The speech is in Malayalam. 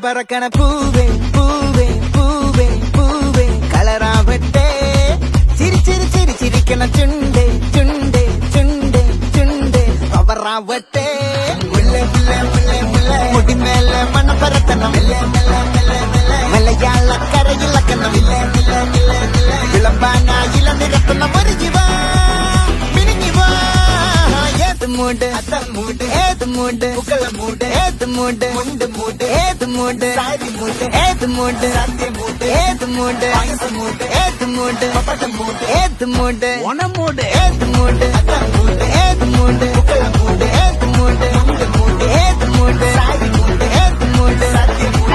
പറക്കണ പൂവേ പൂവേ പൂവേ പൂവേ കളറാവട്ടെ ചിരിക്കണ ചുണ്ടേ ചുണ്ടേ ചുണ്ടേ ചുണ്ടേ പവറാവട്ടെ മുടിമേലെ മണം പരത്തണം മലയാള കരയിളക്കണം വിളമ്പാനായില നിരത്തുന്ന ഒരു ജീവ മിനിങ്ങിവാ ഏത് മൂട് മൂട് ഏത് മൂട് മുക്കള മൂട് ഏത് മൂട് മുണ്ട് മൂട് ഏത് മൂട് സാരി മൂട് ഏത് മൂട് സത്യമൂട് ഏത് മൂട് മൂട് ഏത് മൂട് മൂട് ഏത് മൂട് ഓണമൂട് ഏത് മൂട് മൂട് ഏത് മൂട് മുക്കള മൂട് ഏത് മൂട് മുണ്ട് മൂട് ഏത് മൂട് സാരി മൂട് ഏത് മൂട് സത്യമൂട്